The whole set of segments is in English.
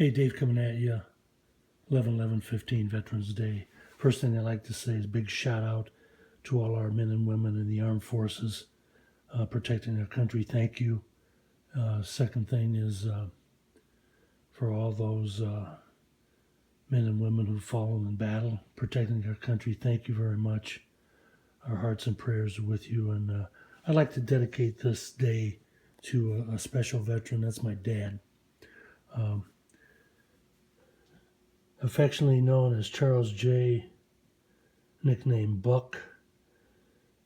Hey, Dave, coming at you. 11/11/15 Veterans Day. First thing I'd like to say is big shout out to all our men and women in the armed forces protecting our country. Thank you. Second thing is for all those men and women who've fallen in battle protecting our country. Thank you very much. Our hearts and prayers are with you. And I'd like to dedicate this day to a special veteran. That's my dad. Um, Affectionately known as Charles J., nicknamed Buck.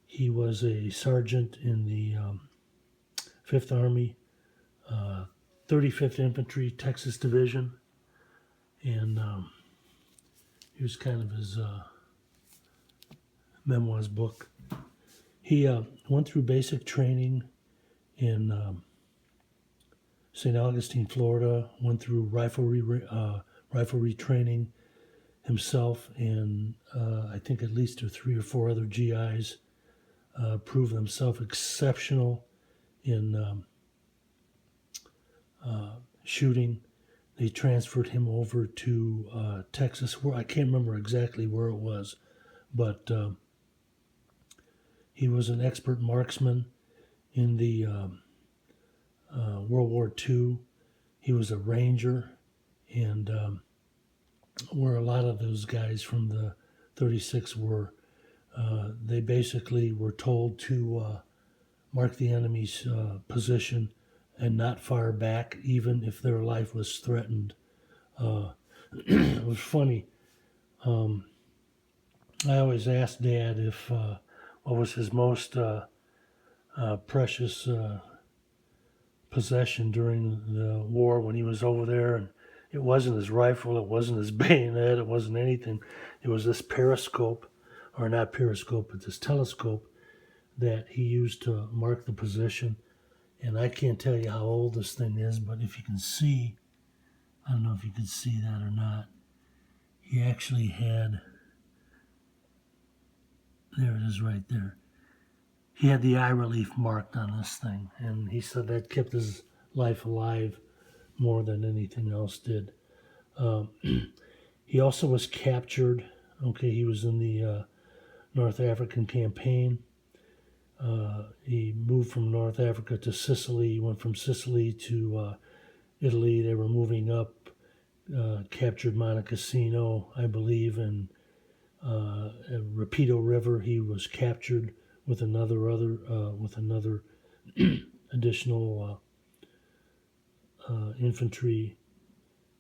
He was a sergeant in the 5th Army, 35th Infantry, Texas Division, and he was kind of his memoirs book. He went through basic training in St. Augustine, Florida, went through riflery training himself, and I think at least 3 or 4 other GIs proved themselves exceptional in shooting. They transferred him over to Texas, where I can't remember exactly where it was, but he was an expert marksman in the World War II. He was a ranger, and where a lot of those guys from the 36 were, they basically were told to mark the enemy's position and not fire back, even if their life was threatened. It was funny. I always asked Dad if what was his most precious possession during the war when he was over there, and it wasn't his rifle, it wasn't his bayonet, it wasn't anything. It was this periscope, or not periscope, but this telescope that he used to mark the position. And I can't tell you how old this thing is, but if you can see, I don't know if you can see that or not, he actually had, there it is right there. He had the eye relief marked on this thing, and he said that kept his life alive more than anything else did. He also was captured. Okay, he was in the North African campaign. He moved from North Africa to Sicily. He went from Sicily to Italy. They were moving up, captured Monte Cassino, I believe, and Rapido River. He was captured with another additional infantry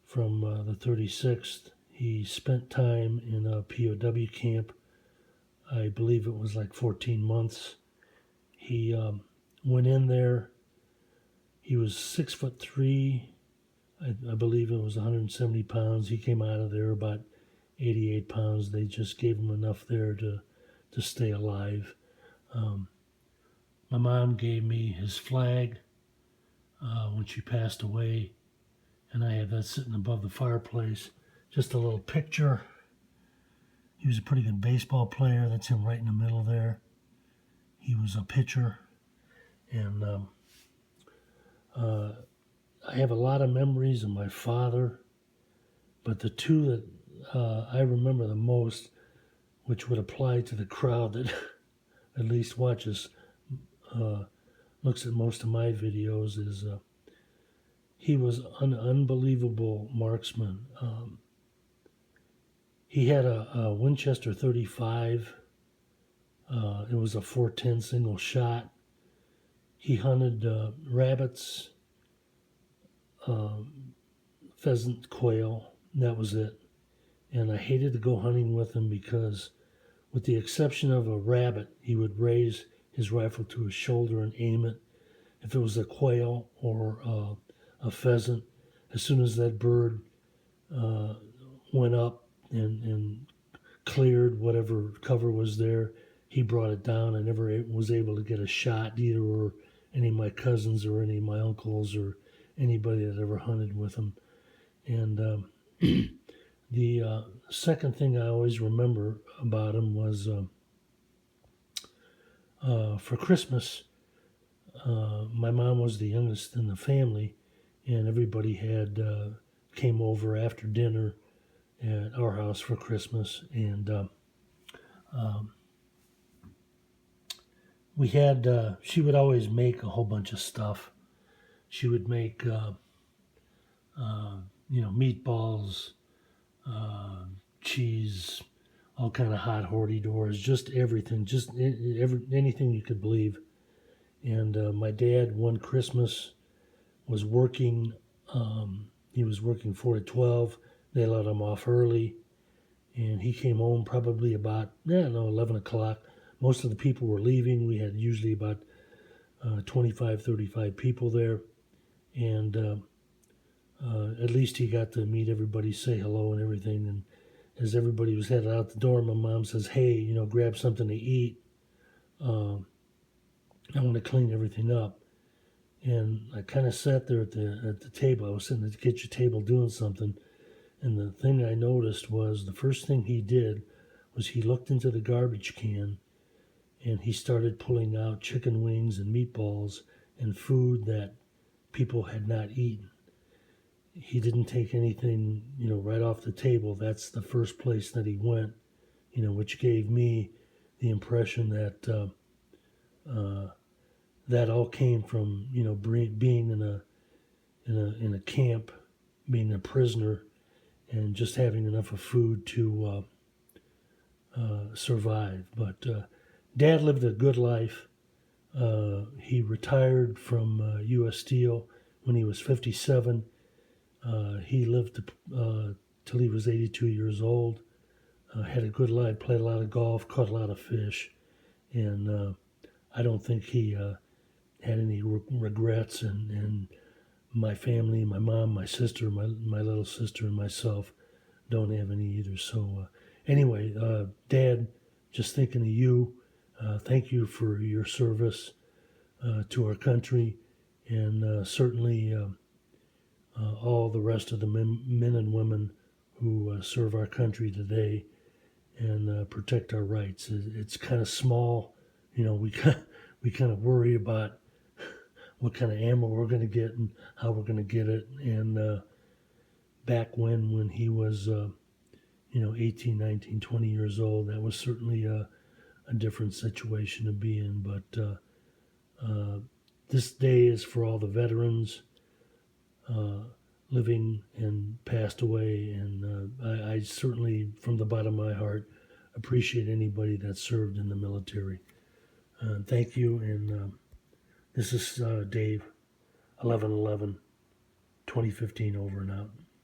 from the 36th. He spent time in a POW camp. I believe it was like 14 months. He went in there. He was 6'3". I believe it was 170 pounds. He came out of there about 88 pounds. They just gave him enough there to stay alive. My mom gave me his flag when she passed away, and I have that sitting above the fireplace. Just a little picture. He was a pretty good baseball player. That's him right in the middle there. He was a pitcher, and I have a lot of memories of my father, but the two that I remember the most, which would apply to the crowd that at least watches, looks at most of my videos, is he was an unbelievable marksman. He had a Winchester 35. It was a 410 single shot. He hunted rabbits, pheasant, quail, and that was it. And I hated to go hunting with him because, with the exception of a rabbit, he would raise his rifle to his shoulder and aim it. If it was a quail or a pheasant, as soon as that bird went up and cleared whatever cover was there, he brought it down. I never was able to get a shot, either or any of my cousins or any of my uncles or anybody that ever hunted with him. And the second thing I always remember about him was for Christmas, my mom was the youngest in the family, and everybody had came over after dinner at our house for Christmas, and um, we had. She would always make a whole bunch of stuff. She would make, uh, meatballs, uh, cheese, all kind of hot horty doors, just everything, just anything you could believe. And my dad, one Christmas, was working. He was working 4 to 12. They let him off early, and he came home probably about 11 o'clock. Most of the people were leaving. We had usually about 25, 35 people there, and at least he got to meet everybody, say hello and everything. And as everybody was headed out the door, my mom says, "Hey, grab something to eat. Uh, I want to clean everything up." And I kind of sat there at the table. I was sitting at the kitchen table doing something, and the thing I noticed was the first thing he did was he looked into the garbage can and he started pulling out chicken wings and meatballs and food that people had not eaten. He didn't take anything, right off the table. That's the first place that he went, which gave me the impression that that all came from, being in a camp, being a prisoner, and just having enough of food to survive. But Dad lived a good life. He retired from U.S. Steel when he was 57. He lived till he was 82 years old. Had a good life, played a lot of golf, caught a lot of fish, and I don't think he had any regrets. And my family, my mom, my sister, my little sister, and myself don't have any either. So anyway, Dad, just thinking of you. Thank you for your service to our country, and certainly all the rest of the men and women who serve our country today and protect our rights. It's kind of small, we kind of worry about what kind of ammo we're going to get and how we're going to get it. And back when he was 18, 19, 20 years old, that was certainly a different situation to be in. But this day is for all the veterans living and passed away, and I certainly, from the bottom of my heart, appreciate anybody that served in the military. Thank you, and this is Dave, 11/11/2015, over and out.